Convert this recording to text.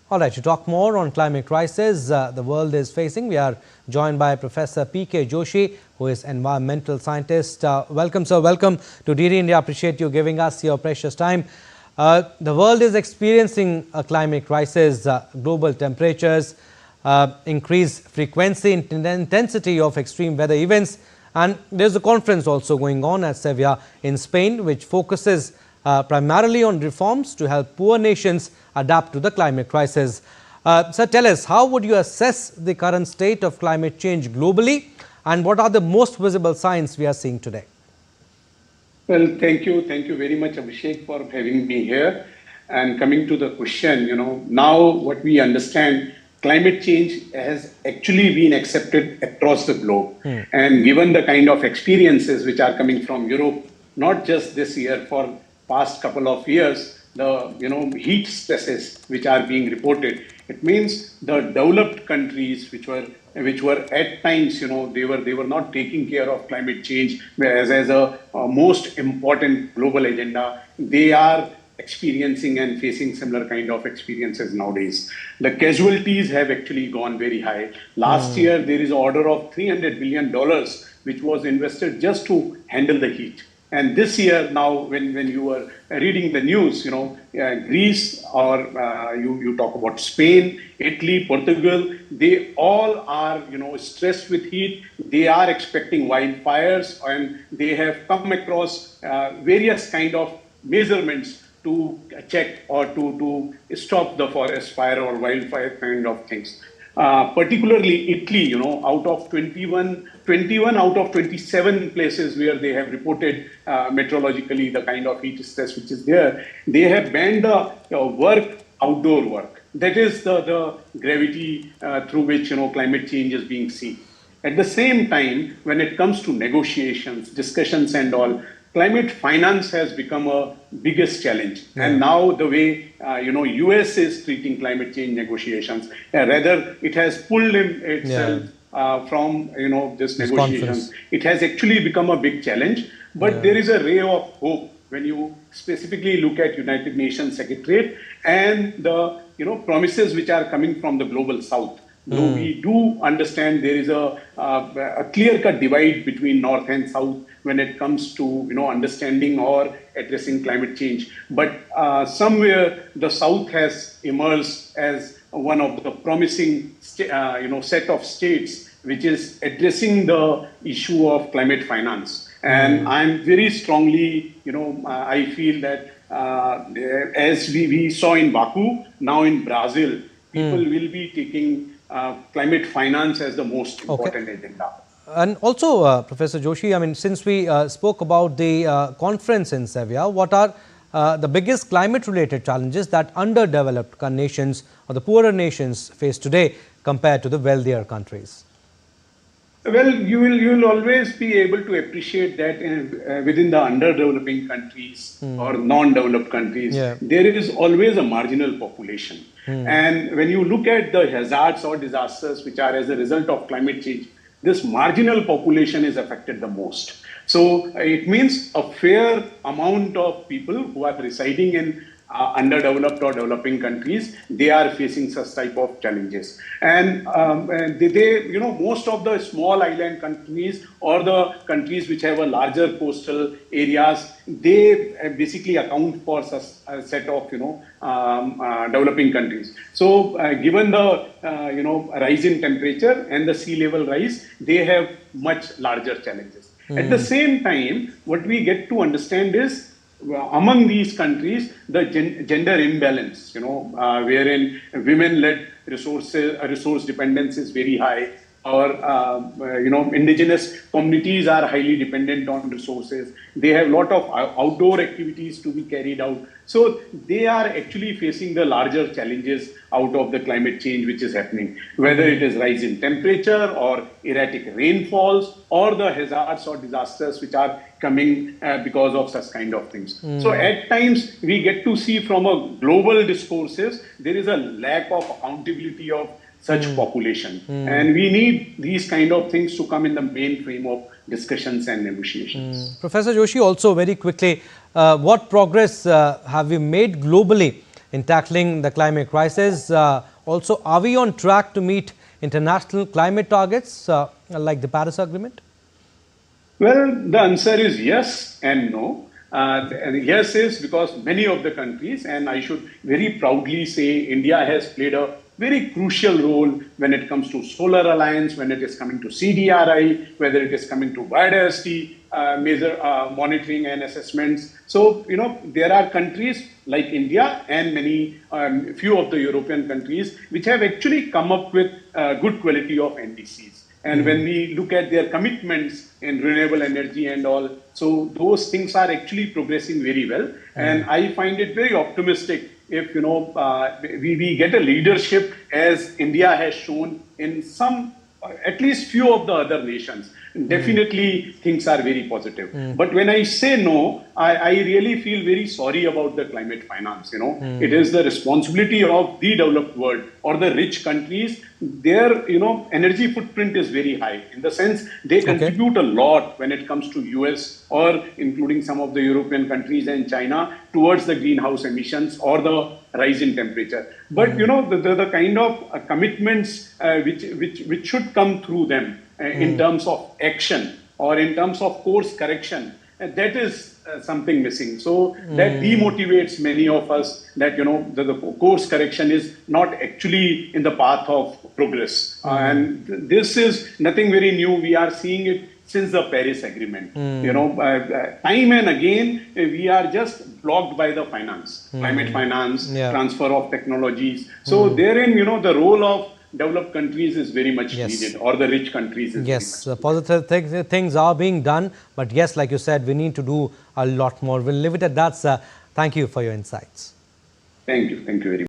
All right, to talk more on climate crisis the world is facing, we are joined by Professor P.K. Joshi, who is environmental scientist. Welcome, sir. Welcome to DD India. Appreciate you giving us your precious time. The world is experiencing a climate crisis, global temperatures, increased frequency and intensity of extreme weather events. And there's a conference also going on at Sevilla in Spain, which focuses primarily on reforms to help poor nations adapt to the climate crisis. Sir, tell us, how would you assess the current state of climate change globally, and what are the most visible signs we are seeing today? Well, thank you very much, Abhishek, for having me here. And coming to the question, now what we understand, climate change has actually been accepted across the globe. And given the kind of experiences which are coming from Europe, not just this year, for past couple of years, the heat stresses which are being reported, it means the developed countries which were at times they were not taking care of climate change as a most important global agenda. They are experiencing and facing similar kind of experiences nowadays. The casualties have actually gone very high. Last year there is an order of $300 billion which was invested just to handle the heat. And this year, now, when you were reading the news, Greece, or you talk about Spain, Italy, Portugal, they all are, stressed with heat. They are expecting wildfires, and they have come across various kind of measurements to check or to stop the forest fire or wildfire kind of things. Particularly Italy, out of 21 out of 27 places where they have reported meteorologically the kind of heat stress which is there, they have banned the outdoor work. That is the gravity through which climate change is being seen. At the same time, when it comes to negotiations, discussions and all, climate finance has become a biggest challenge. And now the way, US is treating climate change negotiations, rather it has pulled in itself from, this negotiations. Conference. It has actually become a big challenge, but there is a ray of hope when you specifically look at United Nations Secretariat and the, promises which are coming from the global South. Though we do understand there is a clear-cut divide between North and South when it comes to understanding or addressing climate change. But somewhere the South has emerged as one of the promising set of states which is addressing the issue of climate finance. And I'm very strongly, I feel that as we saw in Baku, now in Brazil, people will be taking climate finance as the most important agenda. And also, Professor Joshi, since we spoke about the conference in Sevilla, what are the biggest climate-related challenges that underdeveloped nations or the poorer nations face today compared to the wealthier countries? Well, you will always be able to appreciate that within the underdeveloping countries or non-developed countries, there is always a marginal population. And when you look at the hazards or disasters which are as a result of climate change, this marginal population is affected the most. So it means a fair amount of people who are residing in underdeveloped or developing countries, they are facing such type of challenges. And most of the small island countries or the countries which have a larger coastal areas, they basically account for such a set of, developing countries. So given the, rise in temperature and the sea level rise, they have much larger challenges. At the same time, what we get to understand is, among these countries, the gender imbalance, wherein women-led resource dependence is very high, or indigenous communities are highly dependent on resources. They have a lot of outdoor activities to be carried out. So they are actually facing the larger challenges out of the climate change which is happening, whether it is rise in temperature or erratic rainfalls or the hazards or disasters which are coming because of such kind of things. So at times we get to see from a global discourses, there is a lack of accountability of such population. And we need these kind of things to come in the mainstream of discussions and negotiations. Professor Joshi, also very quickly, what progress have we made globally in tackling the climate crisis? Also, are we on track to meet international climate targets like the Paris Agreement? Well, the answer is yes and no. And yes is because many of the countries, and I should very proudly say India has played a very crucial role when it comes to Solar Alliance, when it is coming to CDRI, whether it is coming to biodiversity major monitoring and assessments. So, there are countries like India and many, few of the European countries which have actually come up with good quality of NDCs. And when we look at their commitments in renewable energy and all, so those things are actually progressing very well. And I find it very optimistic if, we get a leadership as India has shown in some, at least few of the other nations. Definitely things are very positive. But when I say no, I really feel very sorry about the climate finance. It is the responsibility of the developed world or the rich countries. Their energy footprint is very high in the sense they contribute a lot when it comes to US or including some of the European countries and China towards the greenhouse emissions or the rise in temperature. But the kind of commitments which should come through them in terms of action or in terms of course correction, that is something missing. So that demotivates many of us that the course correction is not actually in the path of progress. And this is nothing very new. We are seeing it since the Paris Agreement. Time and again, we are just blocked by the finance, climate finance, transfer of technologies. So therein, the role of developed countries is very much needed, or the rich countries is very much positive things are being done, but yes, like you said, we need to do a lot more. We'll leave it at that, sir. Thank you for your insights. Thank you very much.